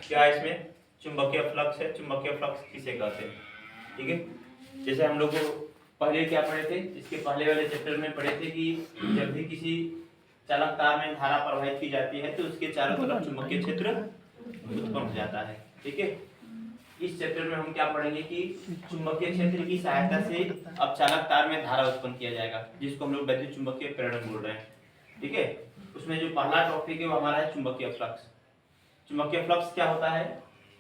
क्या है इसमें, चुंबकीय फ्लक्स है। चुंबकीय फ्लक्स किसे कहते हैं, ठीक है। जैसे हम लोग को पहले क्या पढ़े थे, इसके पहले वाले चैप्टर में पढ़े थे कि जब भी किसी चालक तार में धारा प्रवाहित की जाती है तो उसके चारों तरफ चुंबकीय क्षेत्र उत्पन्न हो जाता है, ठीक है। इस चैप्टर में हम क्या पढ़ेंगे कि चुंबकीय क्षेत्र की सहायता से अब चालक तार में धारा उत्पन्न किया जाएगा, जिसको हम लोग वैद्युत चुंबकीय प्रेरण बोल रहे हैं, ठीक है। उसमें जो पहला टॉपिक है वो हमारा है चुंबकीय फ्लक्स। चुंबकीय फ्लक्स क्या होता है,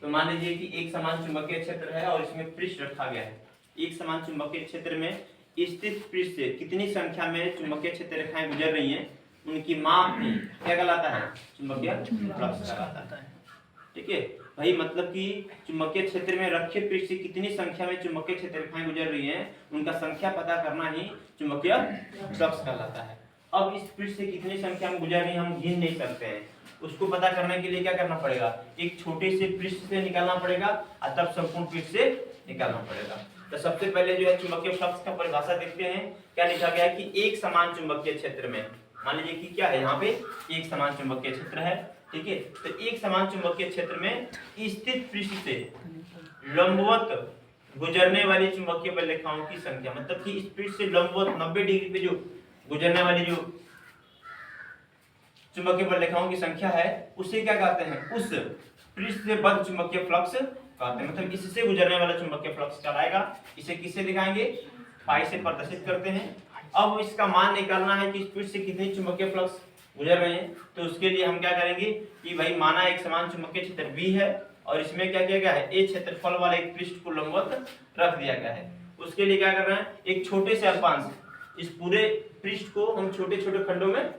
तो मान लीजिए कि एक समान चुंबकीय क्षेत्र है और इसमें पृष्ठ रखा गया है। एक समान चुंबकीय क्षेत्र में स्थित पृष्ठ से कितनी संख्या में चुंबकीय क्षेत्र रेखाएं गुजर रही हैं, उनकी माप क्या कहलाता है, चुंबकीय फ्लक्स कहलाता है, ठीक है। वही मतलब कि चुंबकीय क्षेत्र में रखे पृष्ठ से कितनी संख्या में चुंबकीय क्षेत्र रेखाएं गुजर रही हैं, उनका संख्या पता करना ही चुंबकीय फ्लक्स कहलाता है। अब इस पृष्ठ से कितनी संख्या में गुजर रही है हम गिन नहीं सकते हैं, उसको पता करने के लिए क्या करना पड़ेगा, एक छोटे से पृष्ठ से निकालना पड़ेगा और तब संपूर्ण पृष्ठ से निकालना पड़ेगा। तो सबसे पहले जो है चुंबकीय फ्लक्स का परिभाषा देखते हैं। क्या लिखा गया है कि एक समान चुंबकीय क्षेत्र में, मान लीजिए कि क्या है यहाँ पे एक समान चुंबकीय क्षेत्र है, ठीक है। तो एक समान चुंबकीय क्षेत्र में स्थित पृष्ठ से लंबवत गुजरने वाली चुंबकीय बल रेखाओं की संख्या, मतलब कि इस पृष्ठ से लंबवत 90 डिग्री पे जो गुजरने वाली जो चुंबकीय बल रेखाओं की संख्या है उसे क्या कहते हैं, उस पृष्ठ से बद्ध चुंबकीय फ्लक्स कहते हैं। मतलब इससे गुजरने वाला चुंबकीय फ्लक्स कहलाएगा। इसे किससे दिखाएंगे, पाई से प्रदर्शित करते हैं। अब इसका मान निकालना है कि इस पृष्ठ से कितनी चुंबकीय फ्लक्स गुजर रहे हैं, तो उसके लिए हम क्या करेंगे कि भाई माना एक समान चुंबकीय क्षेत्र B है और इसमें क्या किया गया है, ए क्षेत्रफल वाले एक पृष्ठ को लंबवत रख दिया गया है। उसके लिए क्या करना है, एक छोटे से अल्पांश, इस पूरे पृष्ठ को हम छोटे छोटे खंडों में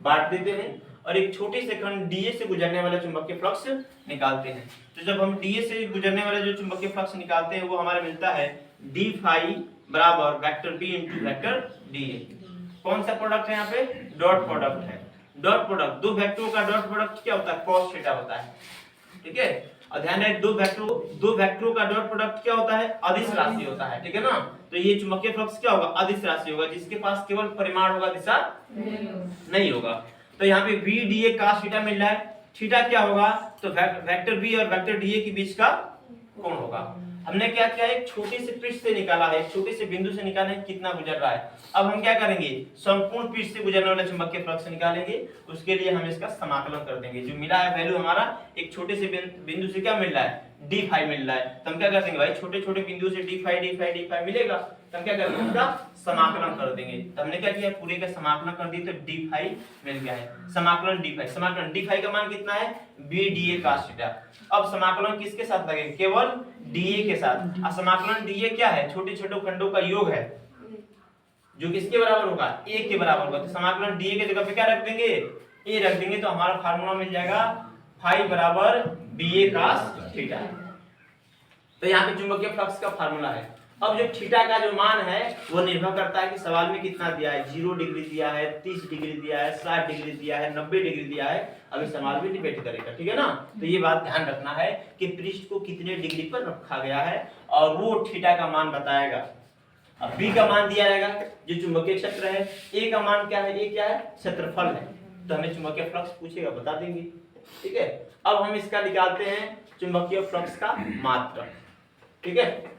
बांट देते हैं और एक छोटे से खंड डीए से गुजरने वाला चुंबकीय फ्लक्स निकालते हैं। तो जब हम डीए से गुजरने वाला जो चुंबकीय फ्लक्स निकालते हैं वो हमारा मिलता है डी फाई बराबर vector b into vector d a. कौन सा प्रोडक्ट है यहाँ पे, डॉट प्रोडक्ट है। डॉट प्रोडक्ट, दो वेक्टरों का डॉट प्रोडक्ट क्या होता है, cos थीटा होता है, ठीक है। और ध्यान रहे दो वेक्टरों का डॉट प्रोडक्ट क्या होता है, अदिश राशि होता है, ठीक है ना। तो ये चुंबकीय फ्लक्स क्या होगा, अदिश राशि होगा, जिसके पास केवल परिमाण होगा, दिशा नहीं होगा। तो यहाँ पे B D A cos theta मिल रहा है, थीटा क्या होगा, तो वेक्टर बी और वेक्टर डी ए के बीच का कोण होगा। हमने क्या किया, एक छोटे से पृष्ठ से निकाला है, एक छोटे से बिंदु से निकाला है कितना गुजर रहा है। अब हम क्या करेंगे, संपूर्ण पृष्ठ से गुजरने वाला चुंबकीय फ्लक्स निकालेंगे। उसके लिए हम इसका समाकलन कर देंगे। जो मिला है वैल्यू हमारा एक छोटे से बिंदु से क्या मिल रहा है, डी फाई मिल रहा है। तो हम क्या कर देंगे भाई, छोटे छोटे बिंदु से डी फाई मिलेगा, तो हम क्या करेंगे उसका समाकलन कर देंगे। तो हमने क्या किया, पूरे का समाकलन कर दिए, तो डी फाई मिल गया है। समाकलन डी फाई का मान कितना है, b D A cos theta. अब समाकलन किसके साथ लगेगा, केवल डीए के साथ। समाकलन डीए क्या है, छोटे छोटे खंडों का योग है जो किसके बराबर होगा, ए के बराबर होगा। तो समाकलन डीए के जगह पे क्या रख देंगे, ए रख देंगे, तो हमारा फार्मूला मिल जाएगा फाई बराबर बीए cos थीटा। तो यहाँ पे चुंबकीय फ्लक्स का फार्मूला है। अब जो थीटा का जो मान है वो निर्भर करता है कि सवाल में कितना दिया है, 0 डिग्री दिया है, 30 डिग्री दिया है, 60 डिग्री दिया है, 90 डिग्री दिया है। अभी सवाल भी डिबेट करेगा, ठीक है ना। तो ये बात ध्यान रखना है कि पृष्ठ को कितने डिग्री पर रखा गया है और वो थीटा का मान बताएगा। अब बी का मान दिया जाएगा जो चुंबकीय क्षेत्र है, ए का मान क्या है, ए क्या है, क्षेत्रफल है। तो हमें चुंबकीय फ्लक्स पूछेगा, बता देंगे, ठीक है। अब हम इसका निकालते हैं चुंबकीय फ्लक्स का मात्रक, ठीक है।